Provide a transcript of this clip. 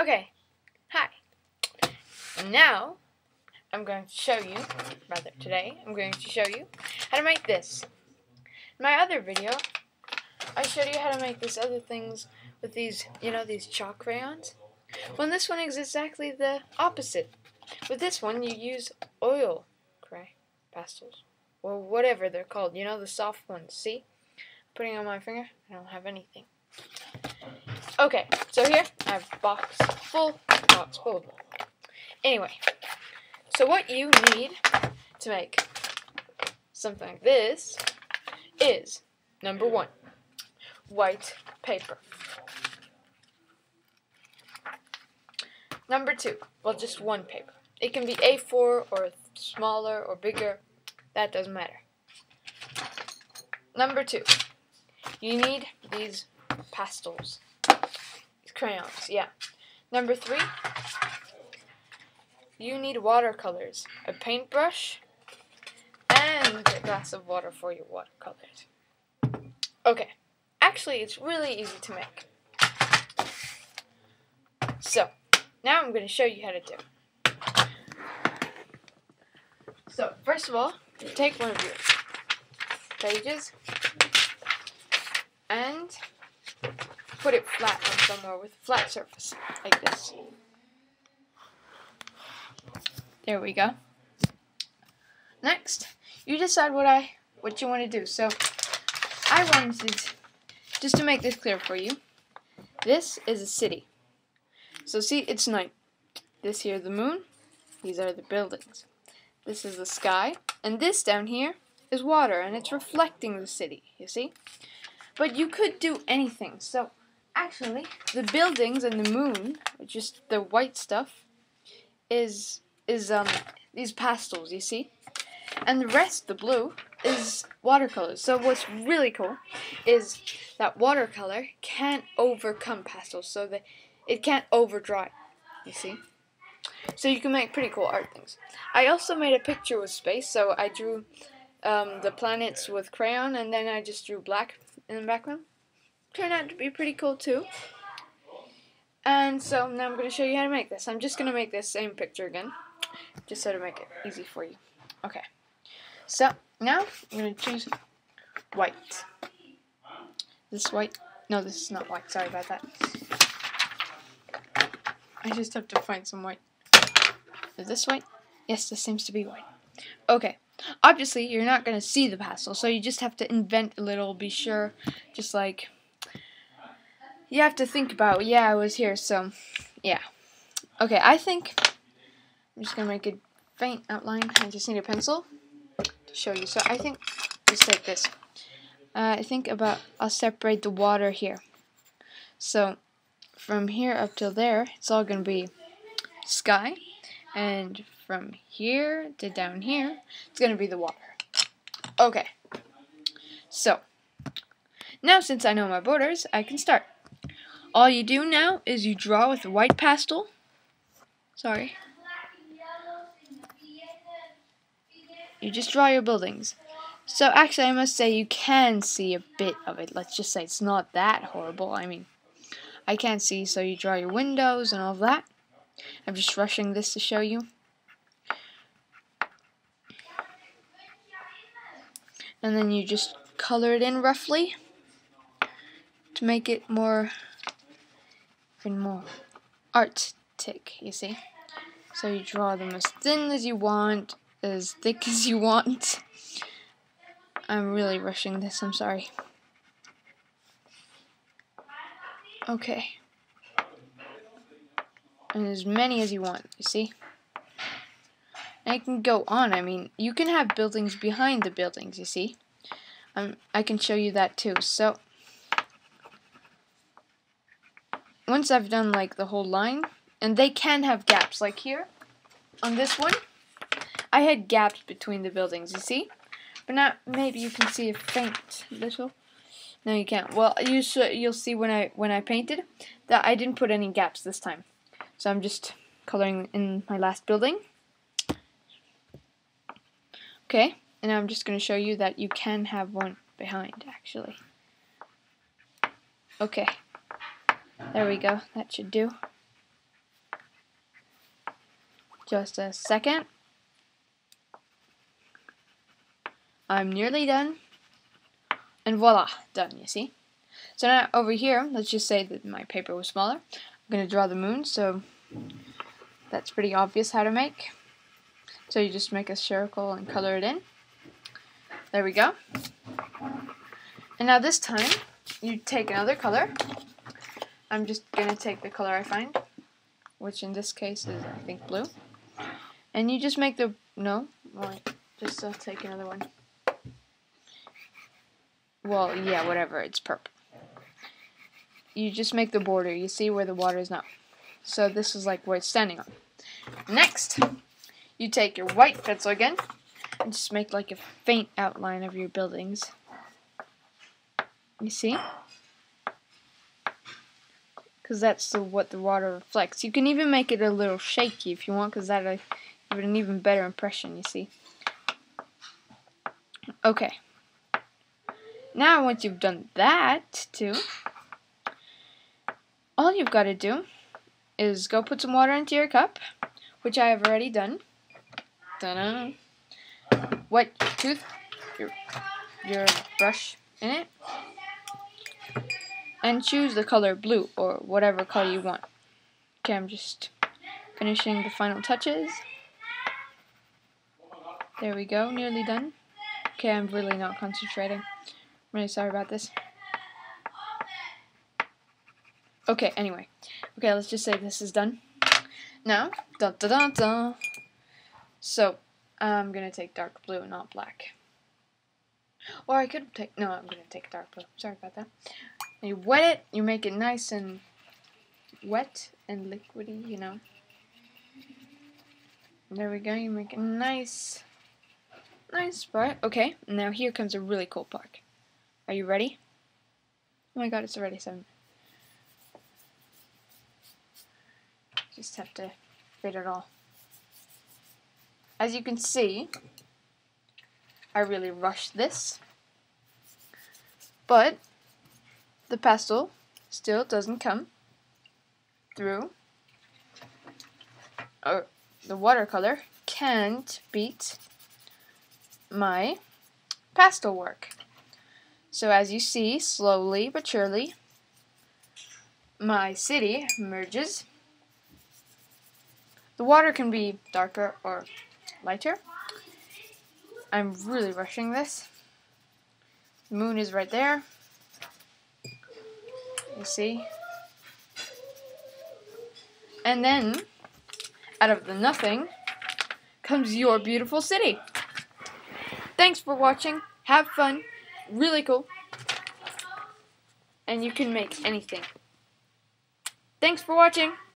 Okay, hi. And now, I'm going to show you, today, I'm going to show you how to make this. In my other video, I showed you how to make these other things with these, these chalk crayons. Well, this one is exactly the opposite. With this one, you use oil pastels, or whatever they're called, the soft ones. See? Putting on my finger, I don't have anything. Okay, so here I have a box full. Anyway, so what you need to make something like this is, number one, white paper. Number two, well, just one paper. It can be A4 or smaller or bigger. That doesn't matter. Number two, you need these pastels. Crayons, yeah. Number three, you need watercolors, a paintbrush, and a glass of water for your watercolors. Okay, actually it's really easy to make. So, now I'm going to show you how to do it. So, first of all, you take one of your pages and put it flat on somewhere with a flat surface, like this. There we go. Next, you decide what you want to do. So, I wanted, just to make this clear for you, this is a city. So see, it's night. This here, the moon. These are the buildings. This is the sky. And this down here is water, and it's reflecting the city, you see? But you could do anything. So, actually, the buildings and the moon, just the white stuff, is these pastels, you see? And the rest, the blue, is watercolors. So what's really cool is that watercolor can't overcome pastels, so that it can't overdry, you see? So you can make pretty cool art things. I also made a picture with space, so I drew the planets with crayon, and then I just drew black in the background. Turned out to be pretty cool too. And so now I'm going to show you how to make this. I'm just going to make this same picture again, just so to make it easy for you. Okay. So now I'm going to choose white. This white? No, this is not white. Sorry about that. I just have to find some white. Is this white? Yes, this seems to be white. Okay. Obviously, you're not going to see the pastel, so you just have to invent a little, be sure. Just like, you have to think about, yeah, I was here, so, yeah. Okay, I think I'm just going to make a faint outline. I just need a pencil to show you. So I think, just like this. I think I'll separate the water here. So, from here up till there, it's all going to be sky. And from here to down here, it's going to be the water. Okay. So, now since I know my borders, I can start. All you do now is you draw with a white pastel. Sorry. You just draw your buildings. So actually I must say you can see a bit of it. Let's just say it's not that horrible. I mean, I can't see, so you draw your windows and all of that. I'm just rushing this to show you. And then you just color it in roughly to make it even more artistic, you see. So you draw them as thin as you want, as thick as you want. I'm really rushing this, I'm sorry. Okay. And as many as you want, you see. And I can go on, I mean, you can have buildings behind the buildings, you see. I can show you that too. So, once I've done like the whole line, and they can have gaps, like here, on this one, I had gaps between the buildings, you see? But now, maybe you can see a faint little. No, you can't. Well, you'll see when I painted that I didn't put any gaps this time. So I'm just coloring in my last building. Okay, and I'm just going to show you that you can have one behind, actually. Okay, there we go. That should do. Just a second. I'm nearly done. And voila, done, you see? So now over here, let's just say that my paper was smaller. I'm going to draw the moon, so that's pretty obvious how to make. So you just make a circle and color it in. There we go. And now this time, you take another color. I'm just going to take the color I find, which in this case is, I think, blue. And you just make the, no, wait, just take another one. Well, yeah, whatever, it's purple. You just make the border, you see where the water is not. So this is like where it's standing on. Next, you take your white pencil again, and just make like a faint outline of your buildings. You see? Because that's what the water reflects. You can even make it a little shaky if you want, because that'll give it an even better impression, you see. Okay. Now, once you've done that, too, all you've got to do is go put some water into your cup, which I have already done. Ta-da! Wet your tooth, your brush in it, and choose the color blue, or whatever color you want. Okay, I'm just finishing the final touches. There we go, nearly done. Okay, I'm really not concentrating. I'm really sorry about this. Okay, anyway. Okay, let's just say this is done. Now, dun dun dun dun. So, I'm gonna take dark blue, not black. Or I could take, no, I'm gonna take dark blue. Sorry about that. And you wet it, you make it nice and wet and liquidy, you know. There we go, you make a nice part. Okay, now here comes a really cool part. Are you ready? Oh my god, it's already 7. Just have to fit it all. As you can see, I really rushed this, but the pastel still doesn't come through, or the watercolor can't beat my pastel work. So as you see, slowly but surely, my city merges. The water can be darker or lighter. I'm really rushing this. The moon is right there. You see? And then, out of the nothing, comes your beautiful city. Thanks for watching. Have fun. Really cool. And you can make anything. Thanks for watching.